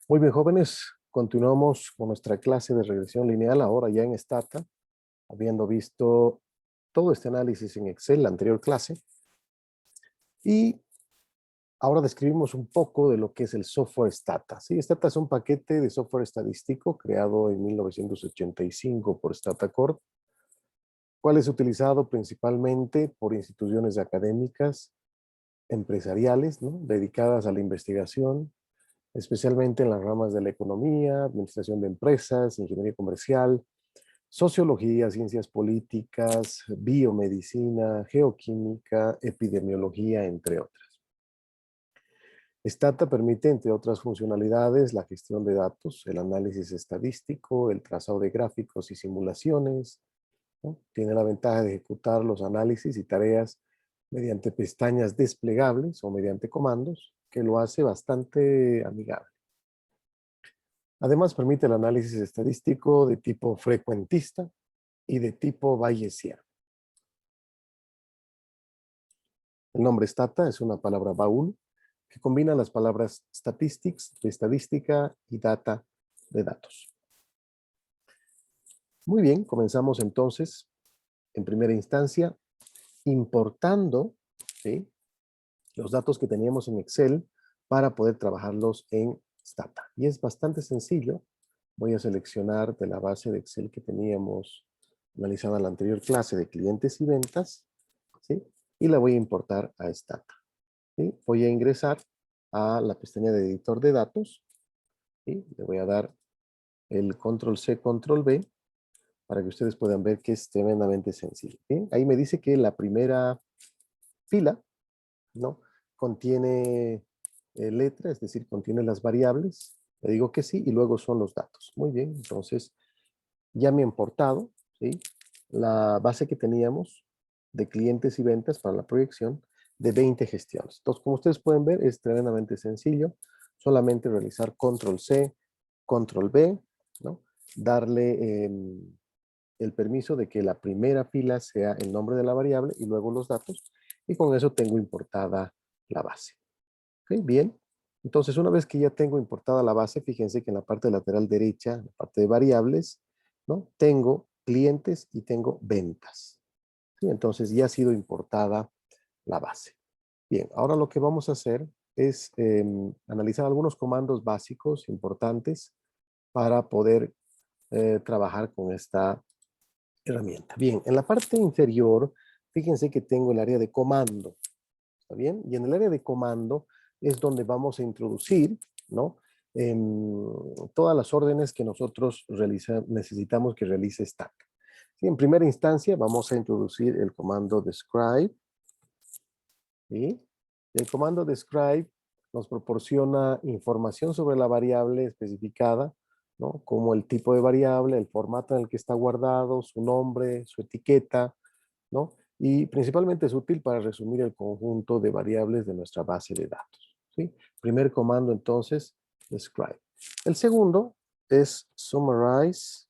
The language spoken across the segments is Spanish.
Muy bien, jóvenes, continuamos con nuestra clase de regresión lineal, ahora ya en Stata, habiendo visto todo este análisis en Excel, la anterior clase, y ahora describimos un poco de lo que es el software Stata. Sí, Stata es un paquete de software estadístico creado en 1985 por Stata Corp, cual es utilizado principalmente por instituciones académicas, empresariales, ¿no?, dedicadas a la investigación, especialmente en las ramas de la economía, administración de empresas, ingeniería comercial, sociología, ciencias políticas, biomedicina, geoquímica, epidemiología, entre otras. Stata permite, entre otras funcionalidades, la gestión de datos, el análisis estadístico, el trazado de gráficos y simulaciones, ¿no? Tiene la ventaja de ejecutar los análisis y tareas mediante pestañas desplegables o mediante comandos, que lo hace bastante amigable. Además, permite el análisis estadístico de tipo frecuentista y de tipo bayesiano. El nombre Stata es una palabra baúl que combina las palabras statistics, de estadística, y data, de datos. Muy bien, comenzamos entonces, en primera instancia, importando, ¿sí?, los datos que teníamos en Excel para poder trabajarlos en Stata. Y es bastante sencillo. Voy a seleccionar de la base de Excel que teníamos analizada en la anterior clase de clientes y ventas, ¿sí?, y la voy a importar a Stata. ¿Sí? Voy a ingresar a la pestaña de editor de datos, ¿sí? Le voy a dar el control C, control V, para que ustedes puedan ver que es tremendamente sencillo. ¿Sí? Ahí me dice que la primera fila, ¿no?, contiene letra, es decir, contiene las variables. Le digo que sí y luego son los datos. Muy bien, entonces ya me ha importado, ¿sí?, la base que teníamos de clientes y ventas para la proyección de 20 gestiones. Entonces, como ustedes pueden ver, es tremendamente sencillo. Solamente realizar control C, control V, ¿no?, darle el permiso de que la primera fila sea el nombre de la variable y luego los datos, y con eso tengo importada la base. ¿Okay? Bien. Entonces, una vez que ya tengo importada la base, fíjense que en la parte lateral derecha, en la parte de variables, ¿no?, tengo clientes y tengo ventas. ¿Sí? Entonces, ya ha sido importada la base. Bien, ahora lo que vamos a hacer es analizar algunos comandos básicos importantes para poder trabajar con esta herramienta. Bien, en la parte inferior, fíjense que tengo el área de comando. ¿Está bien? Y en el área de comando es donde vamos a introducir, ¿no?, todas las órdenes que nosotros necesitamos que realice Stata. ¿Sí? En primera instancia vamos a introducir el comando describe. ¿Sí? El comando describe nos proporciona información sobre la variable especificada, ¿no?, como el tipo de variable, el formato en el que está guardado, su nombre, su etiqueta, ¿no? Y principalmente es útil para resumir el conjunto de variables de nuestra base de datos. ¿Sí? Primer comando entonces, describe. El segundo es summarize.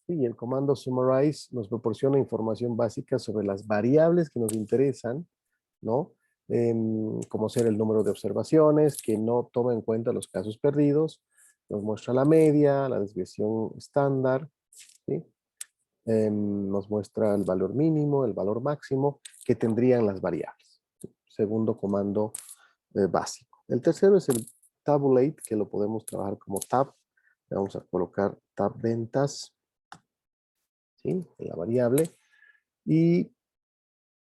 Y el comando summarize nos proporciona información básica sobre las variables que nos interesan, ¿no? Como ser el número de observaciones, que no toma en cuenta los casos perdidos, nos muestra la media, la desviación estándar, ¿sí? Nos muestra el valor mínimo, el valor máximo que tendrían las variables. Segundo comando básico. El tercero es el tabulate, que lo podemos trabajar como tab. Le vamos a colocar tab ventas, ¿sí?, la variable, y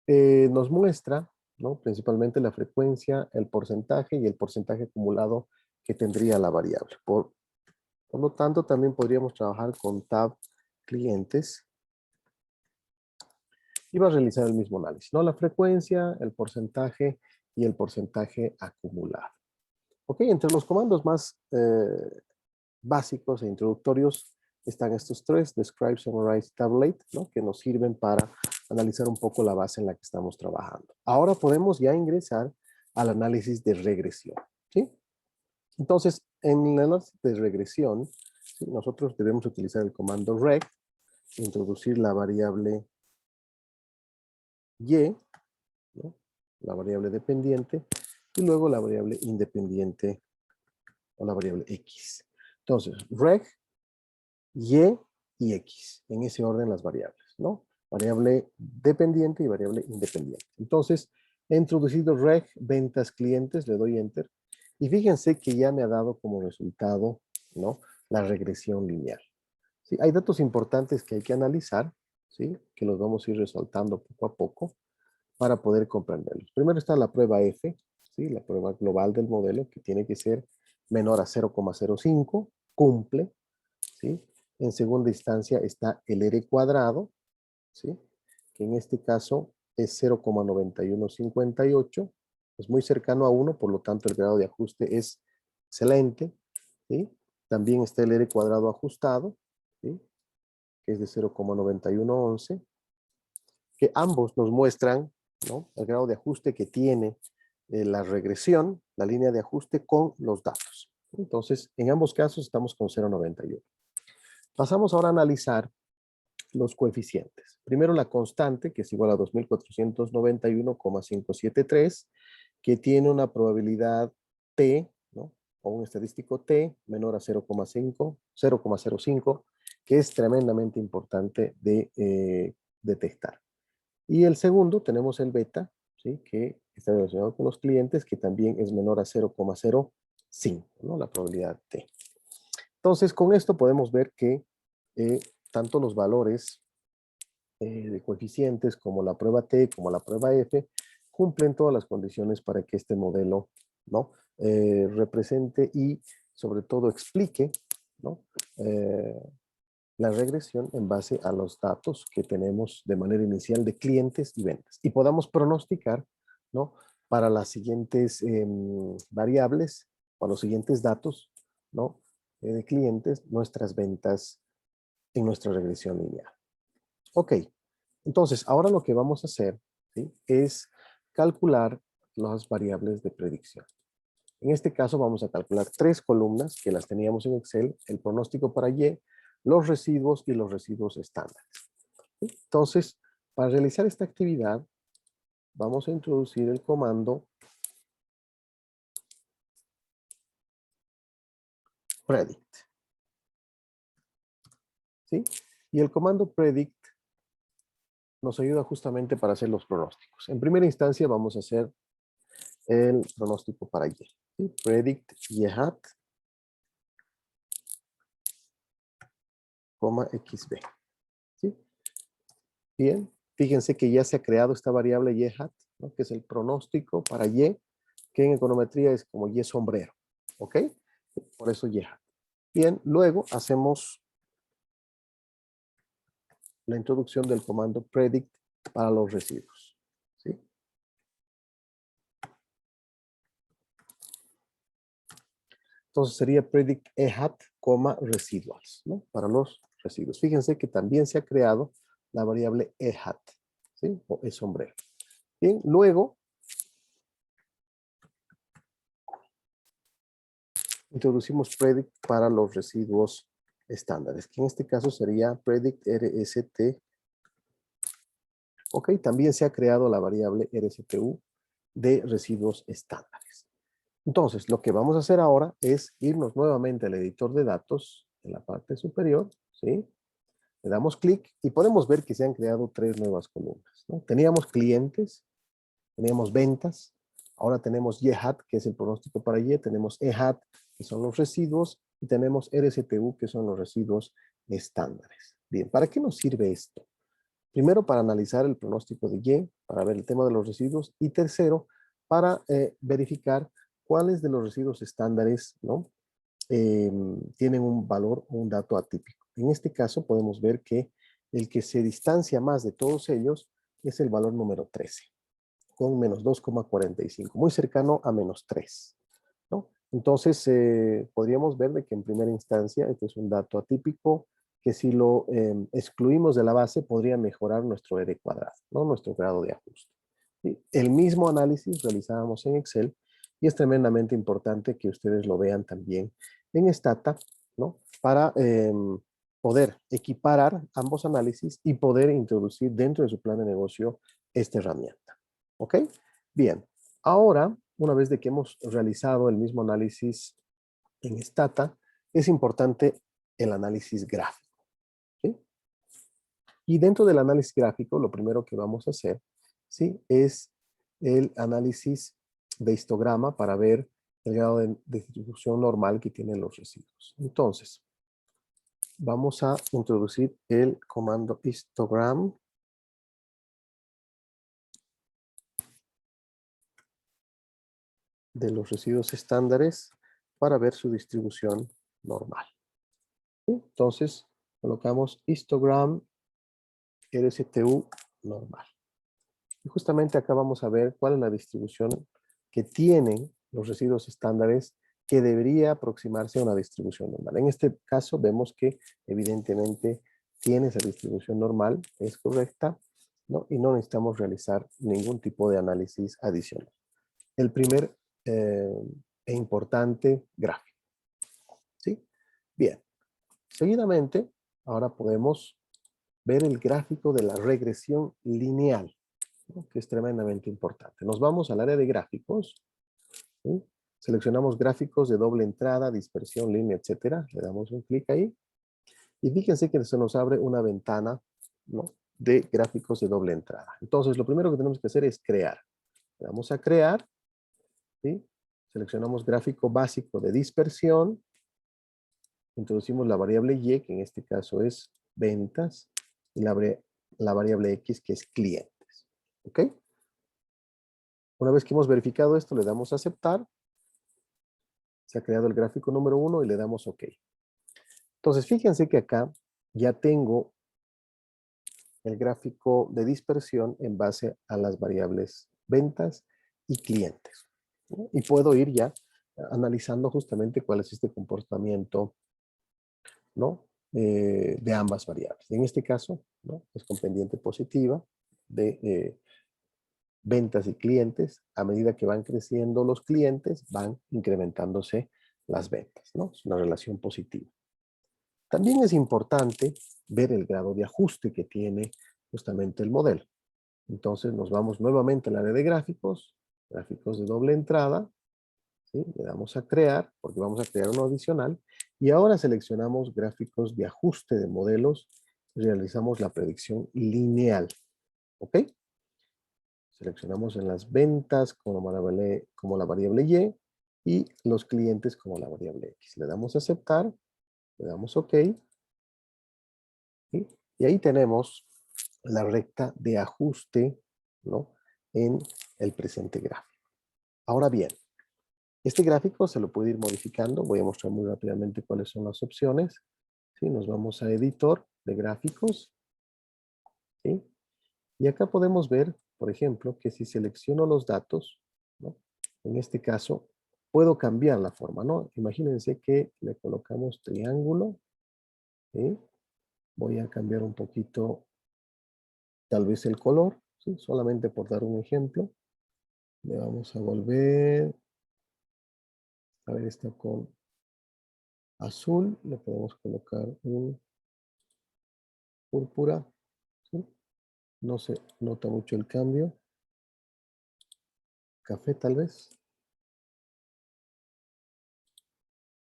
nos muestra, ¿no?, principalmente la frecuencia, el porcentaje y el porcentaje acumulado que tendría la variable. Por lo tanto, también podríamos trabajar con tab clientes y va a realizar el mismo análisis, ¿no?, la frecuencia, el porcentaje y el porcentaje acumulado. Ok, entre los comandos más básicos e introductorios están estos tres: describe, summarize, tabulate, ¿no?, que nos sirven para analizar un poco la base en la que estamos trabajando. Ahora podemos ya ingresar al análisis de regresión, ¿sí? Entonces, en el análisis de regresión, ¿sí?, nosotros debemos utilizar el comando reg, introducir la variable y, ¿no?, la variable dependiente, y luego la variable independiente o la variable X. Entonces, reg, Y y X, en ese orden las variables, ¿no? Variable dependiente y variable independiente. Entonces, he introducido reg, ventas clientes, le doy enter, y fíjense que ya me ha dado como resultado, ¿no? La regresión lineal. ¿Sí? Hay datos importantes que hay que analizar, ¿sí? Que los vamos a ir resaltando poco a poco para poder comprenderlos. Primero está la prueba F, ¿sí? La prueba global del modelo, que tiene que ser menor a 0,05, cumple, ¿sí? En segunda instancia está el R cuadrado, ¿sí? Que en este caso es 0,9158, es muy cercano a 1, por lo tanto el grado de ajuste es excelente, ¿sí? También está el R cuadrado ajustado, ¿sí? Que es de 0,9111, que ambos nos muestran, ¿no? El grado de ajuste que tiene la regresión, la línea de ajuste con los datos. Entonces, en ambos casos estamos con 0,91. Pasamos ahora a analizar los coeficientes. Primero la constante, que es igual a 2491,573, que tiene una probabilidad T, ¿no? O un estadístico T menor a 0,05, que es tremendamente importante de detectar. Y el segundo tenemos el beta, ¿sí? Que está relacionado con los clientes, que también es menor a 0,05, ¿no? La probabilidad T. Entonces, con esto podemos ver que tanto los valores de coeficientes como la prueba T, como la prueba F, cumplen todas las condiciones para que este modelo, ¿no? Represente y sobre todo explique, ¿no? La regresión en base a los datos que tenemos de manera inicial de clientes y ventas. Y podamos pronosticar, ¿no? Para las siguientes variables, o los siguientes datos, ¿no? De clientes, nuestras ventas en nuestra regresión lineal. Ok, entonces ahora lo que vamos a hacer, ¿sí? Es calcular las variables de predicción. En este caso vamos a calcular 3 columnas que las teníamos en Excel, el pronóstico para Y, los residuos y los residuos estándares. Entonces, para realizar esta actividad, vamos a introducir el comando predict, ¿sí? Y el comando predict nos ayuda justamente para hacer los pronósticos. En primera instancia vamos a hacer el pronóstico para Y, ¿sí? Predict Y hat, XB, ¿sí? Bien, fíjense que ya se ha creado esta variable Y hat, ¿no? Que es el pronóstico para Y, que en econometría es como Y sombrero, ¿ok? Por eso Y hat. Bien, luego hacemos la introducción del comando predict para los residuos, ¿sí? Entonces sería predict E hat, residuals, ¿no? Para los residuos. Fíjense que también se ha creado la variable E hat, ¿sí? O E sombrero. Bien, luego introducimos predict para los residuos estándares, que en este caso sería predict RST. Ok, también se ha creado la variable RSTU de residuos estándares. Entonces, lo que vamos a hacer ahora es irnos nuevamente al editor de datos en la parte superior, ¿sí? Le damos clic y podemos ver que se han creado 3 nuevas columnas, ¿no? Teníamos clientes, teníamos ventas, ahora tenemos Y-hat, que es el pronóstico para Y, tenemos E-hat, que son los residuos, y tenemos RSTU, que son los residuos estándares. Bien, ¿para qué nos sirve esto? Primero, para analizar el pronóstico de Y, para ver el tema de los residuos, y tercero, para verificar cuáles de los residuos estándares, ¿no? Tienen un valor o un dato atípico. En este caso podemos ver que el que se distancia más de todos ellos es el valor número 13, con menos 2,45, muy cercano a menos 3, ¿no? Entonces, podríamos ver de que en primera instancia este es un dato atípico que si lo excluimos de la base podría mejorar nuestro R cuadrado, ¿no? Nuestro grado de ajuste. ¿Sí? El mismo análisis realizábamos en Excel y es tremendamente importante que ustedes lo vean también en Stata, ¿no? Para poder equiparar ambos análisis y poder introducir dentro de su plan de negocio esta herramienta. ¿Ok? Bien, ahora una vez de que hemos realizado el mismo análisis en Stata, es importante el análisis gráfico, ¿sí? Y dentro del análisis gráfico, lo primero que vamos a hacer, ¿sí?, es el análisis de histograma para ver el grado de distribución normal que tienen los residuos. Entonces, vamos a introducir el comando histogram de los residuos estándares para ver su distribución normal. ¿Sí? Entonces, colocamos histogram RSTU normal. Y justamente acá vamos a ver cuál es la distribución que tienen los residuos estándares que debería aproximarse a una distribución normal. En este caso vemos que evidentemente tiene esa distribución normal, es correcta, ¿no? Y no necesitamos realizar ningún tipo de análisis adicional. El primer e importante gráfico, ¿sí? Bien, seguidamente ahora podemos ver el gráfico de la regresión lineal, ¿no?, que es tremendamente importante. Nos vamos al área de gráficos, ¿sí? Seleccionamos gráficos de doble entrada, dispersión, línea, etcétera. Le damos un clic ahí. Y fíjense que se nos abre una ventana, ¿no?, de gráficos de doble entrada. Entonces, lo primero que tenemos que hacer es crear. Le damos a crear, ¿sí? Seleccionamos gráfico básico de dispersión. Introducimos la variable Y, que en este caso es ventas, y la variable X, que es clientes. ¿Ok? Una vez que hemos verificado esto, le damos a aceptar. Se ha creado el gráfico número 1 y le damos OK. Entonces, fíjense que acá ya tengo el gráfico de dispersión en base a las variables ventas y clientes, ¿no? Y puedo ir ya analizando justamente cuál es este comportamiento, ¿no?, de ambas variables. En este caso, ¿no?, es con pendiente positiva de ventas y clientes. A medida que van creciendo los clientes, van incrementándose las ventas, ¿no? Es una relación positiva. También es importante ver el grado de ajuste que tiene justamente el modelo. Entonces nos vamos nuevamente al área de gráficos, gráficos de doble entrada, ¿sí? Le damos a crear, porque vamos a crear uno adicional, y ahora seleccionamos gráficos de ajuste de modelos, y realizamos la predicción lineal, ¿ok? Seleccionamos en las ventas como la variable Y y los clientes como la variable X. Le damos a aceptar, le damos OK, ¿sí? Y ahí tenemos la recta de ajuste, ¿no?, en el presente gráfico. Ahora bien, este gráfico se lo puede ir modificando. Voy a mostrar muy rápidamente cuáles son las opciones, ¿sí? Nos vamos a editor de gráficos, ¿sí? Y acá podemos ver, por ejemplo, que si selecciono los datos, ¿no?, en este caso, puedo cambiar la forma, ¿no? Imagínense que le colocamos triángulo, ¿sí? Voy a cambiar un poquito, tal vez el color, ¿sí?, solamente por dar un ejemplo. Le vamos a volver, a ver, está con azul, le podemos colocar un púrpura, ¿sí? No se nota mucho el cambio. Café tal vez.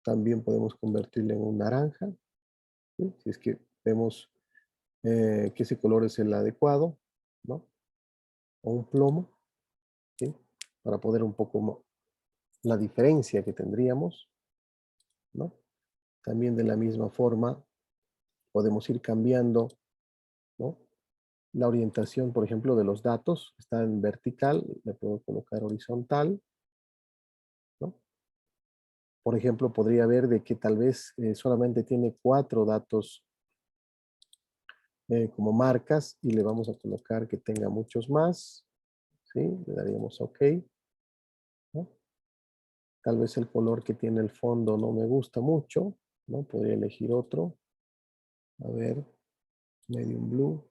También podemos convertirlo en un naranja, ¿sí?, si es que vemos que ese color es el adecuado, ¿no? O un plomo, ¿sí?, para poder un poco la diferencia que tendríamos, ¿no? También de la misma forma podemos ir cambiando, ¿no?, la orientación, por ejemplo, de los datos. Está en vertical, le puedo colocar horizontal, ¿no? Por ejemplo, podría ver de que tal vez solamente tiene 4 datos como marcas, y le vamos a colocar que tenga muchos más, ¿sí? Le daríamos OK, ¿no? Tal vez el color que tiene el fondo no me gusta mucho, ¿no? Podría elegir otro. A ver, medium blue.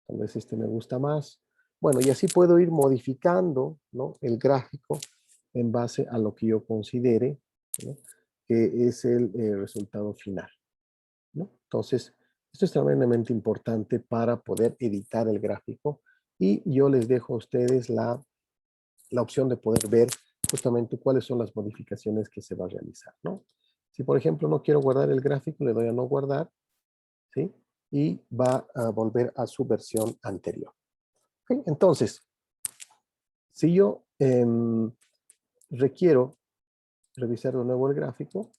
Tal vez este me gusta más. Bueno, y así puedo ir modificando, ¿no?, el gráfico en base a lo que yo considere, ¿no?, que es el resultado final, ¿no? Entonces, esto es tremendamente importante para poder editar el gráfico, y yo les dejo a ustedes la la opción de poder ver justamente cuáles son las modificaciones que se va a realizar, ¿no? Si, por ejemplo, no quiero guardar el gráfico, le doy a no guardar, ¿sí? Y va a volver a su versión anterior. ¿Okay? Entonces, si yo requiero revisar de nuevo el gráfico,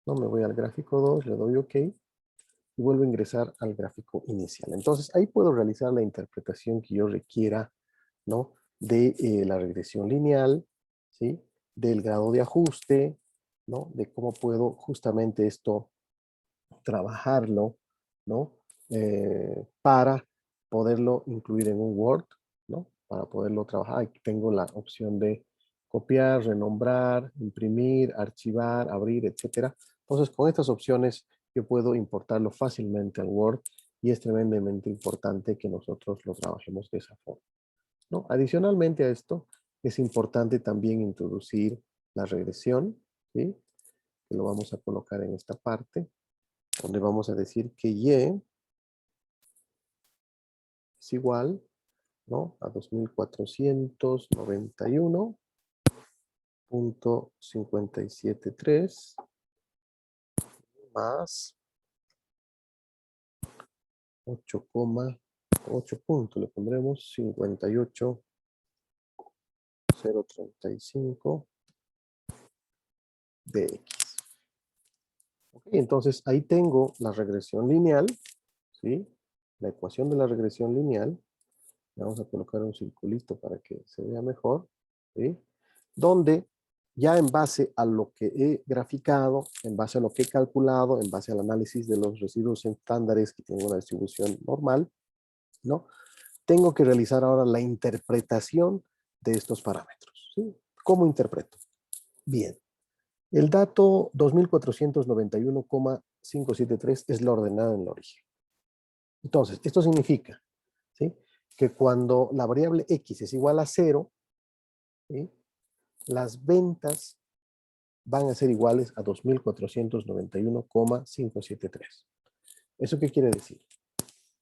¿no? Me voy al gráfico 2, le doy OK y vuelvo a ingresar al gráfico inicial. Entonces, ahí puedo realizar la interpretación que yo requiera, ¿no? De la regresión lineal, ¿sí? Del grado de ajuste, ¿no? De cómo puedo justamente esto trabajarlo, ¿no? Para poderlo incluir en un Word, ¿no? Para poderlo trabajar. Aquí tengo la opción de copiar, renombrar, imprimir, archivar, abrir, etcétera. Entonces, con estas opciones yo puedo importarlo fácilmente al Word y es tremendamente importante que nosotros lo trabajemos de esa forma, ¿no? Adicionalmente a esto, es importante también introducir la regresión, ¿sí? Que lo vamos a colocar en esta parte, donde vamos a decir que Y es igual, ¿no? A 2491.573 más 8,8 puntos. Le pondremos 58,035 de X. Okay, entonces ahí tengo la regresión lineal, ¿sí? La ecuación de la regresión lineal. Vamos a colocar un circulito para que se vea mejor, ¿sí? Donde ya en base a lo que he graficado, en base a lo que he calculado, en base al análisis de los residuos estándares que tienen una distribución normal, ¿no? Tengo que realizar ahora la interpretación de estos parámetros, ¿sí? ¿Cómo interpreto? Bien, el dato 2491,573 es la ordenada en el origen. Entonces, esto significa, ¿sí? Que cuando la variable X es igual a 0, ¿sí? Las ventas van a ser iguales a 2491,573. ¿Eso qué quiere decir?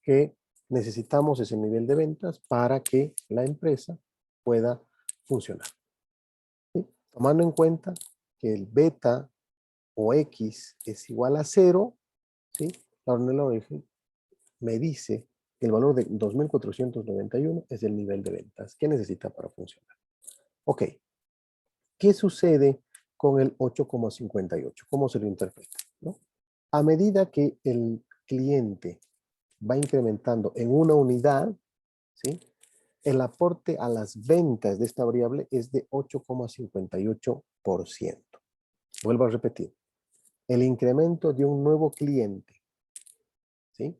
Que necesitamos ese nivel de ventas para que la empresa pueda funcionar, ¿sí? Tomando en cuenta que el beta o X es igual a 0, ¿sí? La ordenada de origen me dice que el valor de 2491 es el nivel de ventas que necesita para funcionar. Ok, ¿qué sucede con el 8,58? ¿Cómo se lo interpreta? ¿No? A medida que el cliente va incrementando en una unidad, ¿sí? El aporte a las ventas de esta variable es de 8,58%. Vuelvo a repetir. El incremento de un nuevo cliente, ¿sí?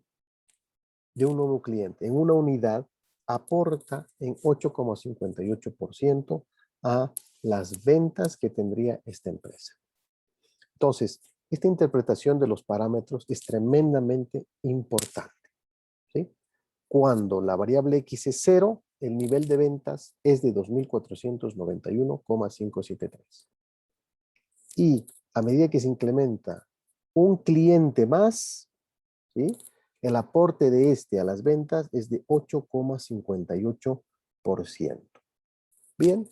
De un nuevo cliente en una unidad aporta en 8,58% a las ventas que tendría esta empresa. Entonces, esta interpretación de los parámetros es tremendamente importante, ¿sí? Cuando la variable X es 0, el nivel de ventas es de 2491,573. Y a medida que se incrementa un cliente más, ¿sí? El aporte de este a las ventas es de 8,58%. Bien,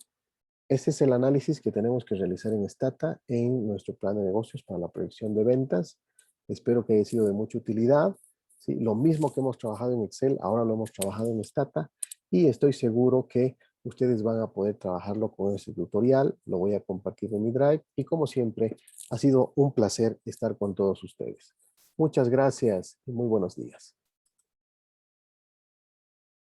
este es el análisis que tenemos que realizar en Stata en nuestro plan de negocios para la proyección de ventas. Espero que haya sido de mucha utilidad, ¿sí? Lo mismo que hemos trabajado en Excel, ahora lo hemos trabajado en Stata y estoy seguro que ustedes van a poder trabajarlo con este tutorial. Lo voy a compartir en mi Drive y como siempre ha sido un placer estar con todos ustedes. Muchas gracias y muy buenos días.